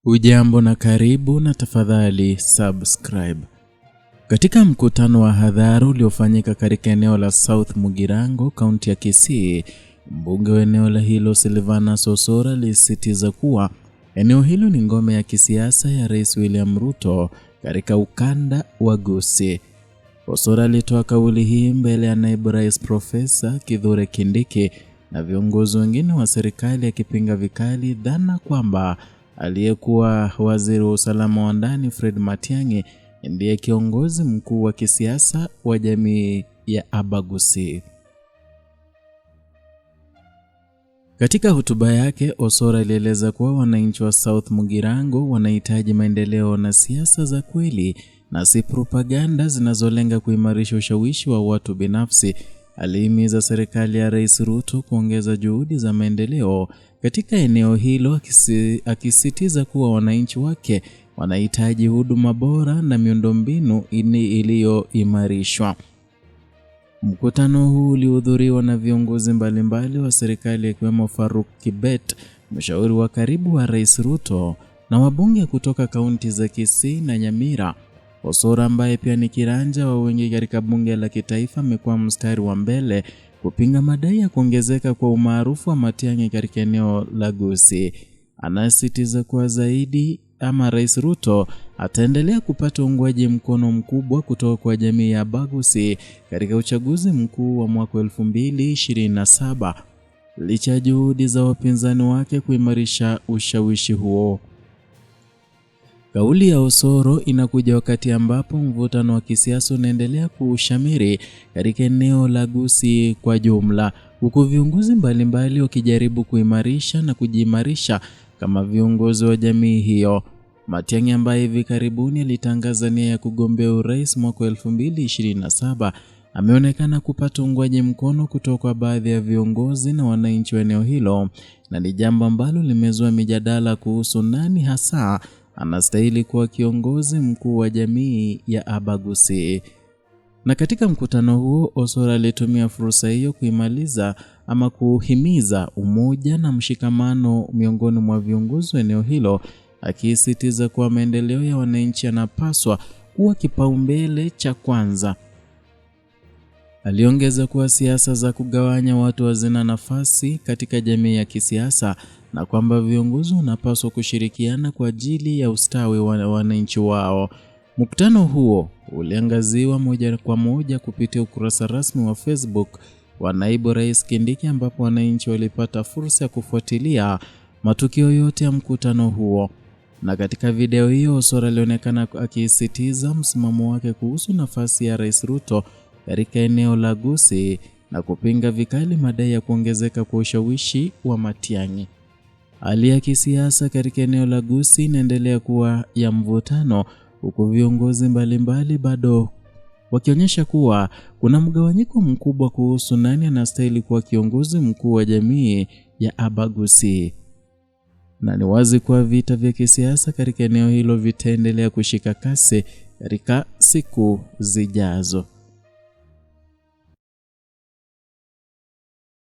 Ujambo na karibu na tafadhali subscribe. Katika mkutano wa hadhara uliofanyika katika eneo la South Mugirango, kaunti ya Kisii, mbunge wa eneo la hilo Silvanus Osoro alisisitiza kuwa eneo hilo ni ngome ya kisiasa ya Rais William Ruto katika ukanda wa Gusii. Osoro alitoa kauli hii mbele ya naibu rais Profesa Kithure Kindiki na viongozi wengine wa serikali, akipinga vikali dhana kwamba aliyekuwa waziri wa usalama wa ndani Fred Matiang'i ndiye kiongozi mkuu wa kisiasa wa jamii ya Gusii. Katika hotuba yake, Osoro alieleza kuwa wananchi wa South Mugirango wanahitaji maendeleo na siasa za kweli na si propaganda zinazolenga kuimarisha ushawishi wa watu binafsi. Alihimiza serikali ya Rais Ruto kuongeza juhudi za maendeleo katika eneo hilo, akisisitiza kuwa wananchi wake wanahitaji huduma bora na miundombinu iliyoimarishwa. Mkutano huu ulihudhuriwa na viongozi mbalimbali wa serikali akiwemo Faruk Kibet, mshauri wa karibu wa Rais Ruto, na wabunge kutoka kaunti za Kisii na Nyamira. Osoro, ambaye pia ni kiranja wa wengi katika bunge la kitaifa, amekuwa mstari wa mbele kupinga madai ya kuongezeka kwa umaarufu wa Matiang'i katika eneo la Gusii. Anasisitiza kuwa Rais Ruto ataendelea kupata uungwaji mkono mkubwa kutoka kwa jamii ya Gusii katika uchaguzi mkuu wa mwaka 2027, licha ya juhudi za wapinzani wake kuimarisha ushawishi huo. Kauli ya Osoro inakuja wakati ambapo mvutano wa kisiasa unaendelea kushamiri katika eneo la Gusii kwa jumla, huku viongozi mbalimbali wakijaribu kuimarisha na kujiimarisha kama viongozi wa jamii hiyo. Matiang'i, ambaye hivi karibuni alitangaza nia ya kugombea urais mwaka 2027, ameonekana kupata uungwaji mkono kutoka kwa baadhi ya viongozi na wananchi wa eneo hilo, na ni jambo ambalo limezua mijadala kuhusu nani hasa anastahili kuwa kiongozi mkuu wa jamii ya Gusii. Na katika mkutano huo, Osoro alitumia fursa hiyo kuhimiza umoja na mshikamano miongoni mwa viongozi wa eneo hilo, akisisitiza kuwa maendeleo ya wananchi yanapaswa kuwa kipaumbele cha kwanza. Aliongeza kuwa siasa za kugawanya watu hazina nafasi katika jamii ya kisiasa na kwamba viongozi wanapaswa kushirikiana kwa ajili ya ustawi wa wananchi wao. Mkutano huo uliangaziwa moja kwa moja kupitia ukurasa rasmi wa Facebook wa naibu rais Kindiki, ambapo wananchi walipata fursa ya kufuatilia matukio yote ya mkutano huo. Na katika video hiyo, Osoro alionekana akisisitiza msimamo wake kuhusu nafasi ya Rais Ruto katika eneo la Gusii na kupinga vikali madai ya kuongezeka kwa ushawishi wa Matiang'i. Hali ya kisiasa katika eneo la Gusii inaendelea kuwa ya mvutano, huku viongozi mbalimbali bado wakionyesha kuwa kuna mgawanyiko mkubwa kuhusu nani anastahili kuwa kiongozi mkuu wa jamii ya Gusii. Na ni wazi kuwa vita vya kisiasa katika eneo hilo vitaendelea kushika kasi katika siku zijazo.